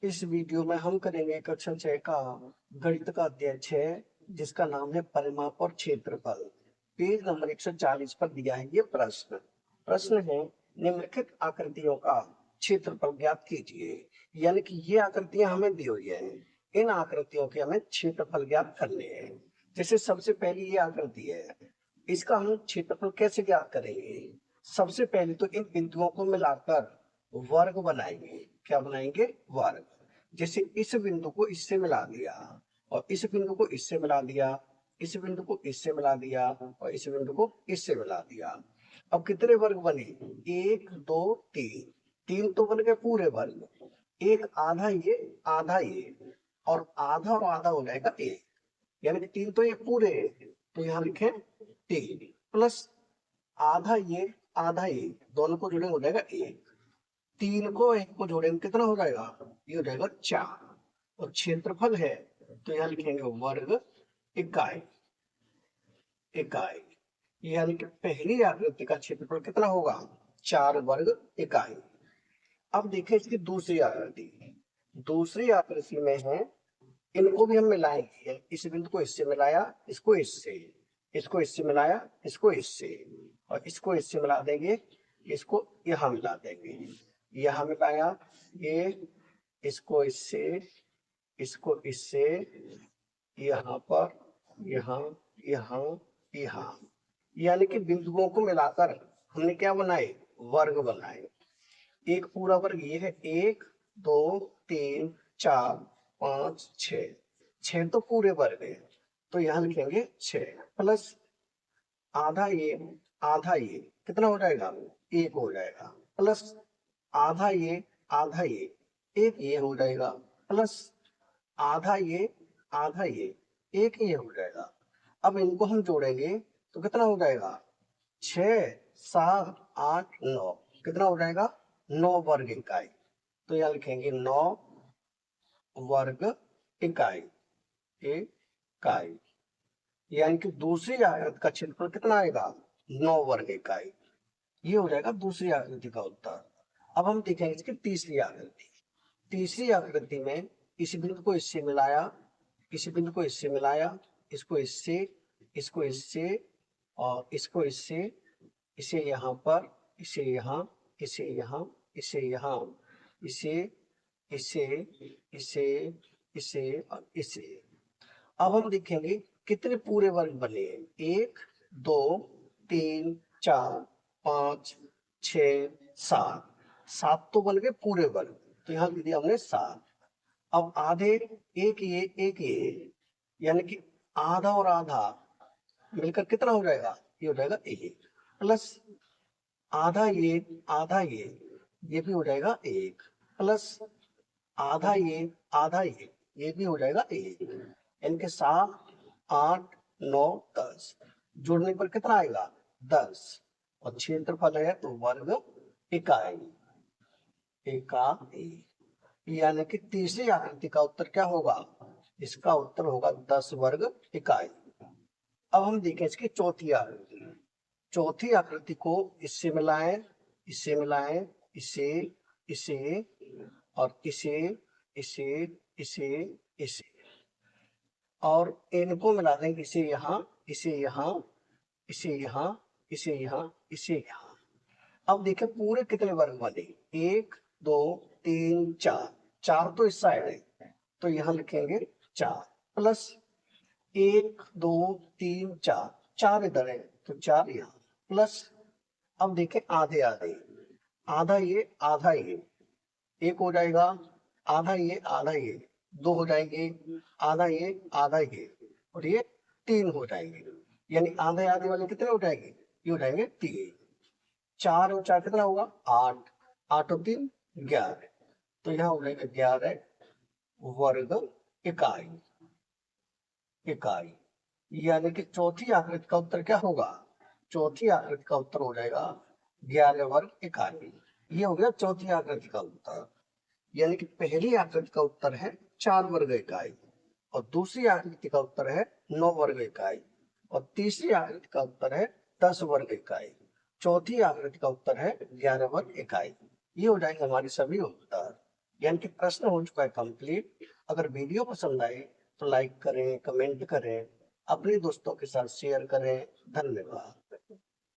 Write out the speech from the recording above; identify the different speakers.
Speaker 1: इस वीडियो में हम करेंगे कक्षा 6 का गणित का अध्याय 6 जिसका नाम है परिमाप और क्षेत्रफल। पेज नंबर 140 पर दिया है ये प्रश्न। प्रश्न है निम्नलिखित आकृतियों का क्षेत्रफल ज्ञात कीजिए। यानी कि ये आकृतियां हमें दी हुई है, इन आकृतियों के हमें क्षेत्रफल ज्ञात करने हैं। जैसे सबसे पहली ये आकृति है, इसका हम क्षेत्रफल कैसे ज्ञात करेंगे? सबसे पहले तो इन बिंदुओं को मिलाकर वर्ग बनाएंगे। क्या बनाएंगे? वर्ग। जैसे इस बिंदु को इससे मिला दिया और इस बिंदु को इससे मिला दिया, इस बिंदु को इससे मिला दिया और इस बिंदु को इससे मिला दिया। अब कितने वर्ग बने? एक, दो, तीन। तीन तो बन गए पूरे वर्ग। एक आधा ये और आधा हो जाएगा एक। यानी कि तीन तो ये पूरे, तो यहाँ लिखे तीन प्लस आधा ये दोनों को जोड़ेंगे हो जाएगा एक। तीन को एक को जोड़ेंगे कितना हो जाएगा? ये हो जाएगा चार। और क्षेत्रफल है तो यहाँ लिखेंगे वर्ग इकाई। इकाई यानी कि पहली आकृति का क्षेत्रफल कितना होगा? 4 वर्ग इकाई। अब देखें इसकी दूसरी आकृति। दूसरी आकृति में है, इनको भी हम मिलाएंगे। इस बिंदु को इससे मिलाया, इसको इससे, इसको इससे मिलाया, इसको इससे और इसको इससे मिला देंगे, इसको यहाँ मिला देंगे। यहाँ मिलाया ये, इसको इससे, इसको इससे, यहाँ पर, यहाँ, यहाँ, यहाँ। यानी कि बिंदुओं को मिलाकर हमने क्या बनाए? वर्ग बनाए। एक पूरा वर्ग ये है, एक, दो, तीन, चार, पांच, छ। छह तो पूरे वर्ग है तो यहाँ लिखेंगे छह प्लस आधा ये कितना हो जाएगा? एक हो जाएगा प्लस आधा ये एक ये हो जाएगा प्लस आधा ये एक ये हो जाएगा। अब इनको हम जोड़ेंगे तो कितना हो जाएगा? 6, 7, 8, 9। कितना हो जाएगा? 9 वर्ग इकाई। तो यहाँ लिखेंगे 9 वर्ग इकाई। इकाई यानी कि दूसरी आकृति का क्षेत्रफल कितना आएगा? 9 वर्ग इकाई। ये हो जाएगा दूसरी आकृति का उत्तर। अब हम देखेंगे इसकी तीसरी आकृति। तीसरी आकृति में इस बिंदु को इससे मिलाया, इस बिंदु को इससे मिलाया, इसको इससे, इसको इससे और इसको इससे, इसे यहाँ पर, इसे यहाँ, इसे यहाँ, इसे यहाँ, इसे, इसे, इसे, इसे और इसे। अब हम देखेंगे कितने पूरे वर्ग बने हैं। एक, दो, तीन, चार, पांच, छ, सात। सात तो बन गए पूरे वर्ग, तो यहाँ लिख दिया हमने सात। अब आधे, एक ये यानी कि आधा और आधा मिलकर कितना हो जाएगा? ये हो जाएगा एक प्लस आधा ये भी हो जाएगा एक प्लस आधा ये भी हो जाएगा एक। इनके 7, 8, 9, 10 जोड़ने पर कितना आएगा? 10। और क्षेत्रफल है तो वर्ग इकाई। इकाई यानी कि तीसरी आकृति का उत्तर क्या होगा? इसका उत्तर होगा 10 वर्ग इकाई। अब हम देखें इसकी चौथी आकृति। चौथी आकृति को इससे मिलाएं, इससे मिलाएं, इसे, इसे और इसे, इसे, इसे, इसे और इनको मिला देंगे, इसे यहाँ, इसे यहाँ, इसे यहाँ, इसे यहाँ, इसे यहाँ। अब देखें पूरे कितने वर्ग बने? एक, दो, तीन, चार। चार तो इस साइड है तो यहाँ लिखेंगे चार प्लस एक, दो, तीन, चार। चार इधर है तो चार यहाँ प्लस अब देखें आधे आधा ये एक हो जाएगा, आधा ये दो हो जाएंगे, आधा ये और ये तीन हो जाएंगे। यानी आधे आधे वाले कितने हो जाएंगे? ये हो जाएंगे तीन। चार और चार कितना होगा? आठ। आठ और तीन 11। तो यहाँ हो जाएगा 11 वर्ग इकाई। इकाई यानी कि चौथी आकृति का उत्तर क्या होगा? चौथी आकृति का उत्तर हो जाएगा 11 वर्ग इकाई। ये हो गया चौथी आकृति का उत्तर। यानी कि पहली आकृति का उत्तर है 4 वर्ग इकाई और दूसरी आकृति का उत्तर है 9 वर्ग इकाई और तीसरी आकृति का उत्तर है 10 वर्ग इकाई। चौथी आकृति का उत्तर है 11 वर्ग इकाई। ये हो जाएंगे हमारे सभी उत्तर। यानी कि प्रश्न हो चुका है कंप्लीट। अगर वीडियो पसंद आए तो लाइक करें, कमेंट करें, अपने दोस्तों के साथ शेयर करें। धन्यवाद।